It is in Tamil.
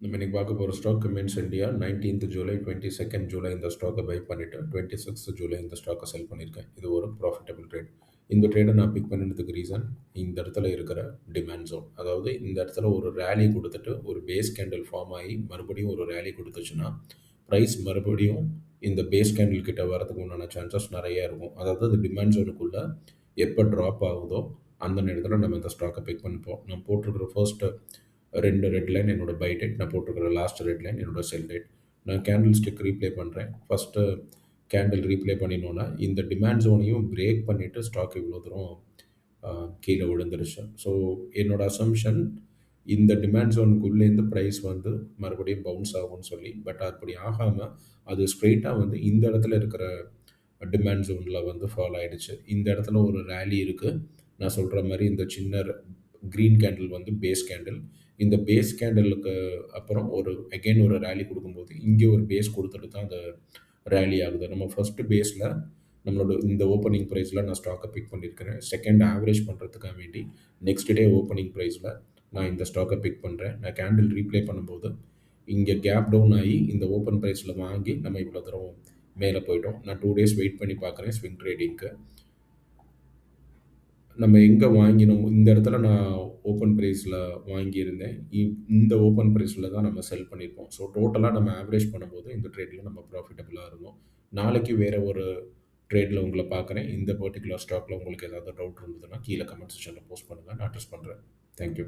நம்ம இன்னைக்கு பார்க்க போகிற stock comments India 19th July 22nd July இந்த ஸ்டாக்கை பை பண்ணிவிட்டு 26th ஜூலை இந்த ஸ்டாக்கை செல் பண்ணியிருக்கேன். இது ஒரு ப்ராஃபிட்டபிள் ட்ரேட். இந்த ட்ரேடை நான் பிக் பண்ணினதுக்கு ரீசன் இந்த இடத்துல இருக்கிற டிமாண்ட் ஜோன். அதாவது இந்த இடத்துல ஒரு ரேலி கொடுத்துட்டு ஒரு பேஸ் கேண்டில் ஃபார்ம் ஆகி மறுபடியும் ஒரு ரேலி கொடுத்துச்சுன்னா ப்ரைஸ் மறுபடியும் இந்த பேஸ் கேண்டில் கிட்ட வரதுக்கு உண்டான சான்சஸ் நிறைய இருக்கும். அதாவது அது டிமாண்ட் ஜோனுக்குள்ளே எப்போ ட்ராப் ஆகுதோ அந்த நேரத்தில் நம்ம இந்த ஸ்டாக்கை பிக் பண்ணிப்போம். நான் போட்டிருக்கிற ஃபர்ஸ்ட்டு 2 ரெட் லைன் என்னோட பை டேட், நான் போட்டிருக்கிற லாஸ்ட் ரெட் லைன் என்னோட செல் டேட். நான் கேண்டில் ஸ்டிக் ரீப்ளே பண்ணுறேன். ஃபஸ்ட்டு கேண்டில் ரீப்ளே பண்ணினோன்னா இந்த டிமாண்ட் ஜோனையும் பிரேக் பண்ணிவிட்டு ஸ்டாக் இவ்வளோ தூரம் கீழே விழுந்துருச்சு. ஸோ என்னோட அசம்ஷன் இந்த டிமாண்ட் ஜோனுக்குள்ளேருந்து ப்ரைஸ் வந்து மறுபடியும் பவுன்ஸ் ஆகும்னு சொல்லி, பட் அப்படி ஆகாமல் அது ஸ்ட்ரெயிட்டாக வந்து இந்த இடத்துல இருக்கிற டிமாண்ட் ஜோனில் வந்து ஃபாலோ ஆகிடுச்சு. இந்த இடத்துல ஒரு ரேலி இருக்குது. நான் சொல்கிற மாதிரி இந்த சின்ன க்ரீன் கேண்டில் வந்து பேஸ் கேண்டில். இந்த பேஸ் கேண்டலுக்கு அப்புறம் அகைன் ஒரு ரேலி கொடுக்கும்போது இங்கே ஒரு பேஸ் கொடுத்துட்டு தான் அந்த ரேலி ஆகுது. நம்ம ஃபஸ்ட்டு பேஸில் நம்மளோட இந்த ஓப்பனிங் ப்ரைஸில் நான் ஸ்டாக்கை பிக் பண்ணியிருக்கிறேன். செகண்ட் ஆவரேஜ் பண்ணுறதுக்காக வேண்டி நெக்ஸ்ட் டே ஓப்பனிங் ப்ரைஸில் நான் இந்த ஸ்டாக்கை பிக் பண்ணுறேன். நான் கேண்டில் ரீப்ளே பண்ணும்போது இங்கே கேப் டவுன் ஆகி இந்த ஓப்பன் ப்ரைஸில் வாங்கி நம்ம இவ்வளோ தூரம் மேலே போயிட்டோம். நான் 2 days வெயிட் பண்ணி பார்க்குறேன் ஸ்விங் ட்ரேடிங்க்கு. நம்ம எங்கே வாங்கினோம், இந்த இடத்துல நான் ஓப்பன் ப்ரைஸில் வாங்கியிருந்தேன். இந்த ஓப்பன் ப்ரைஸில் தான் நம்ம செல் பண்ணியிருப்போம். ஸோ டோட்டலாக நம்ம ஆவரேஜ் பண்ணும்போது இந்த ட்ரேடில் நம்ம ப்ராஃபிட்டபுளாக இருந்தோம். நாளைக்கு வேறு ஒரு ட்ரேடில் உங்களை பார்க்குறேன். இந்த பர்டிகுலர் ஸ்டாக்கில் உங்களுக்கு ஏதாவது டவுட் இருந்ததுன்னா கீழே கமெண்ட் செக்ஷனில் போஸ்ட் பண்ணுங்கள். நான் அட்ரஸ் பண்ணுறேன். தேங்க்யூ.